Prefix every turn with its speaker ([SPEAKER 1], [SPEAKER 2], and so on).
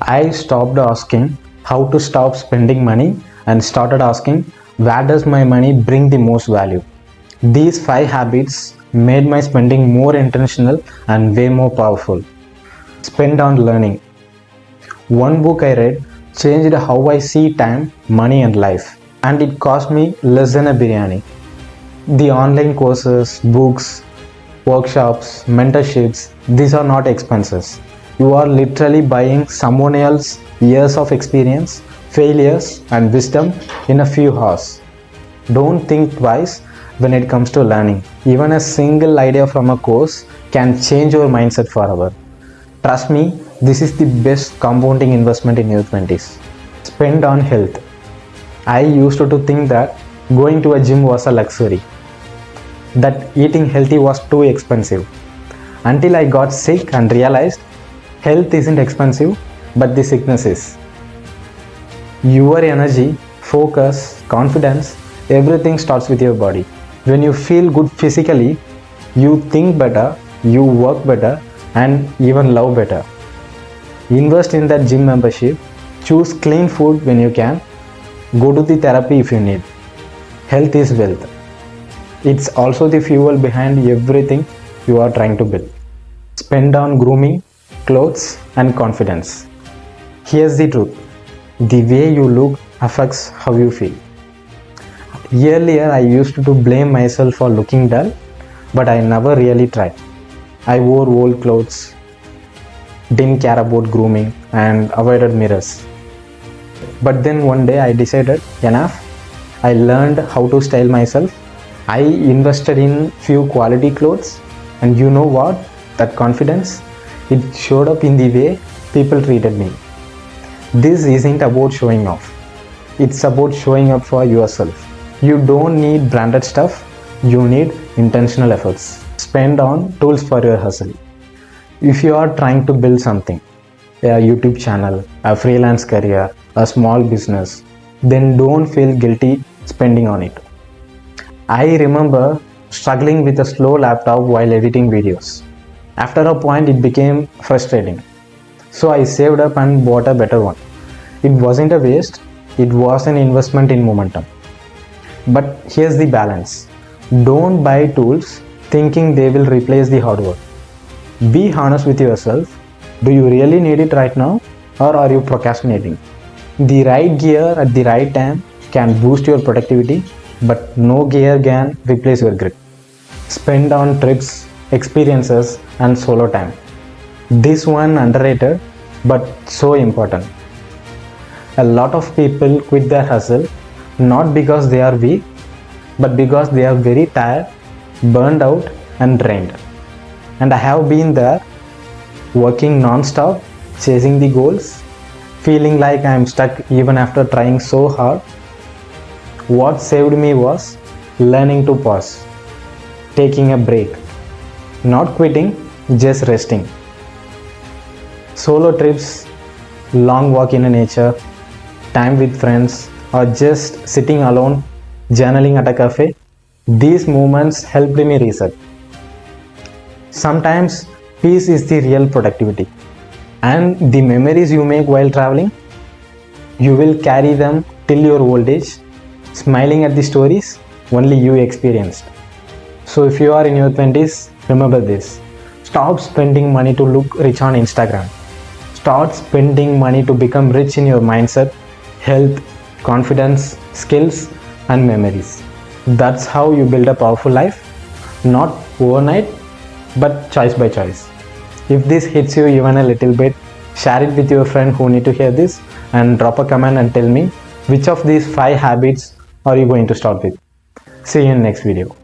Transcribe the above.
[SPEAKER 1] I stopped asking how to stop spending money and started asking where does my money bring the most value. These 5 habits made my spending more intentional and way more powerful. Spend on learning. One book I read changed how I see time, money, and life, and it cost me less than a biryani. The online courses, books, workshops, mentorships, these are not expenses. You are literally buying someone else's years of experience, failures, and wisdom in a few hours. Don't think twice when it comes to learning. Even a single idea from a course can change your mindset forever. Trust me, this is the best compounding investment in your 20s. Spend on health. I used to think that going to a gym was a luxury, that eating healthy was too expensive. Until I got sick and realized health isn't expensive, but the sickness is. Your energy, focus, confidence, everything starts with your body. When you feel good physically, you think better, you work better, and even love better. Invest in that gym membership, choose clean food when you can, go to the therapy if you need. Health is wealth. It's also the fuel behind everything you are trying to build. Spend on grooming, clothes, and confidence. Here's the truth. The way you look affects how you feel. Earlier, I used to blame myself for looking dull, but I never really tried. I wore old clothes, didn't care about grooming, and avoided mirrors. But then one day I decided, enough. I learned how to style myself. I invested in few quality clothes, and you know what? That confidence, it showed up in the way people treated me. This isn't about showing off. It's about showing up for yourself. You don't need branded stuff. You need intentional efforts. Spend on tools for your hustle. If you are trying to build something, a YouTube channel, a freelance career, a small business, then don't feel guilty spending on it. I remember struggling with a slow laptop while editing videos. After a point, it became frustrating. So I saved up and bought a better one. It wasn't a waste, it was an investment in momentum. But here's the balance. Don't buy tools thinking they will replace the hard work. Be honest with yourself. Do you really need it right now, or are you procrastinating? The right gear at the right time can boost your productivity, but no gear can replace your grit. Spend on trips, experiences, and solo time. This one underrated, but so important. A lot of people quit their hustle not because they are weak, but because they are very tired, burned out, and drained. And I have been there, working non-stop, chasing the goals, feeling like I am stuck even after trying so hard. What saved me was learning to pause, taking a break, not quitting, just resting. Solo trips, long walk in nature, time with friends, or just sitting alone, journaling at a cafe, these moments helped me reset. Sometimes peace is the real productivity, and the memories you make while traveling, you will carry them till your old age, smiling at the stories only you experienced. So if you are in your 20s, remember this. Stop spending money to look rich on Instagram. Start spending money to become rich in your mindset, health, confidence, skills, and memories. That's how you build a powerful life, not overnight, but choice by choice. If this hits you even a little bit, share it with your friend who need to hear this, and drop a comment and tell me which of these 5 habits are you going to start with. See you in next video.